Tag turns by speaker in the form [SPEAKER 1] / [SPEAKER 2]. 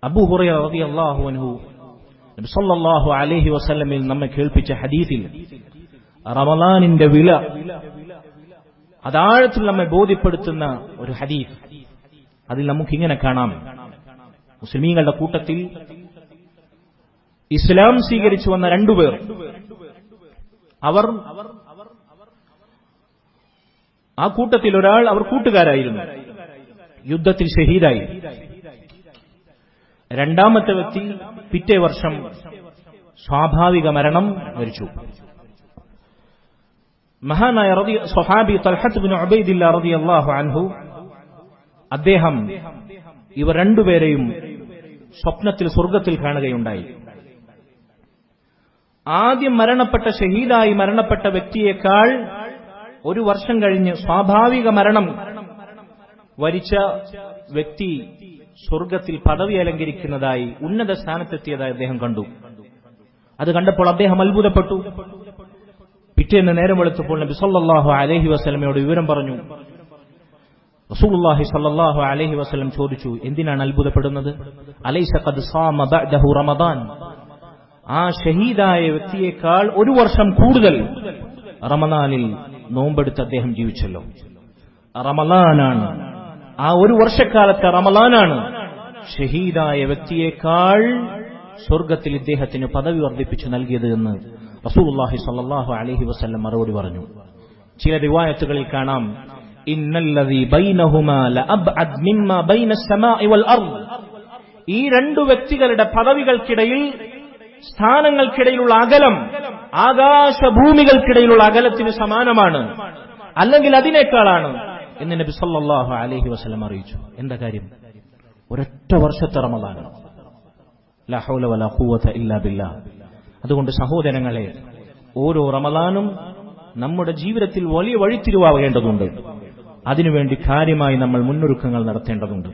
[SPEAKER 1] അബൂ ഹുറൈറ റളിയല്ലാഹു അൻഹു നബി സല്ലല്ലാഹു അലൈഹി വസല്ലമയിൽ നമ്മെ കേൾപ്പിച്ച ഹദീസിൽ റമളാനിന്റെ വില അതാഴത്തിൽ നമ്മെ ബോധ്യപ്പെടുത്തുന്ന ഒരു ഹദീസ്. അതിൽ നമുക്കിങ്ങനെ കാണാം, മുസ്ലിമീങ്ങളുടെ കൂട്ടത്തിൽ ഇസ്ലാം സ്വീകരിച്ചു വന്ന രണ്ടുപേർ, അവർ ആ കൂട്ടത്തിൽ ഒരാൾ അവർ കൂട്ടുകാരായിരുന്നു, യുദ്ധത്തിൽ ഷഹീദായി. രണ്ടാമത്തെ വ്യക്തി പിറ്റേ വർഷം സ്വാഭാവിക മരണം മരിച്ചു. മഹാനായ സ്വഹാബി തൽഹത്ത് ബിൻ ഉബൈദില്ലാ റളിയല്ലാഹു അൻഹു, അദ്ദേഹം ഇവർ രണ്ടുപേരെയും സ്വപ്നത്തിൽ സ്വർഗത്തിൽ കാണുകയുണ്ടായി. ആദ്യം മരണപ്പെട്ട ഷഹീദായി മരണപ്പെട്ട വ്യക്തിയേക്കാൾ ഒരു വർഷം കഴിഞ്ഞ് സ്വാഭാവിക മരണം വരിച്ച വ്യക്തി സ്വർഗത്തിൽ പദവി അലങ്കരിക്കുന്നതായി, ഉന്നത സ്ഥാനത്തെത്തിയതായി അദ്ദേഹം കണ്ടു. അത് കണ്ടപ്പോൾ അദ്ദേഹം അത്ഭുതപ്പെട്ടു. പിറ്റേന്ന് നേരം വെളുത്തപ്പോൾ നബി സല്ലല്ലാഹു അലൈഹി വസല്ലമയോട് വിവരം പറഞ്ഞു. റസൂലുള്ളാഹി സല്ലല്ലാഹു അലൈഹി വസല്ലം ചോദിച്ചു, എന്തിനാണ് അത്ഭുതപ്പെടുന്നത്? അലൈസ ഖദ് സാമ ബഅദഹു റമദാൻ, ആ ഷഹീദായ വ്യക്തിയേക്കാൾ ഒരു വർഷം കൂടുതൽ റമദാനിൽ നോമ്പെടുത്ത് അദ്ദേഹം ജീവിച്ചല്ലോ. റമദാനാണ്, ആ ഒരു വർഷക്കാലത്തെ റമദാനാണ് ഷഹീദായ വ്യക്തിയേക്കാൾ സ്വർഗത്തിൽ ഇദ്ദേഹത്തിന് പദവി വർദ്ധിപ്പിച്ചു നൽകിയത് എന്ന് റസൂലുള്ളാഹി സ്വല്ലല്ലാഹു അലൈഹി വസല്ലം മറുപടി പറഞ്ഞു. ചില റിവായത്തുകളിൽ കാണാം, ഇന്നല്ലദീ ബൈനഹുമാ ലഅബ്അദ് മിമ്മാ ബൈനസ് സമാഇ വൽ അർദ്, ഈ രണ്ടു വ്യക്തികളുടെ പദവികൾക്കിടയിൽ, സ്ഥാനങ്ങൾക്കിടയിലുള്ള അകലം ആകാശഭൂമികൾക്കിടയിലുള്ള അകലത്തിന് സമാനമാണ്, അല്ലെങ്കിൽ അതിനേക്കാളാണ് എന്ന് നബി സല്ലല്ലാഹു അലൈഹി വസല്ലം അറിയിച്ചു. എന്താ കാര്യം? ഒരൊറ്റ വർഷത്തെ റമദാൻ. ലാ ഹൗല വലാ ഖുവത ഇല്ലാ ബില്ലാഹ്. അതുകൊണ്ട് സഹോദരങ്ങളെ, ഓരോ റമദാനും നമ്മുടെ ജീവിതത്തിൽ വലിയ വഴിത്തിരിവാകേണ്ടതുണ്ട്. അതിനുവേണ്ടി കാര്യമായി നമ്മൾ മുന്നൊരുക്കങ്ങൾ നടത്തേണ്ടതുണ്ട്.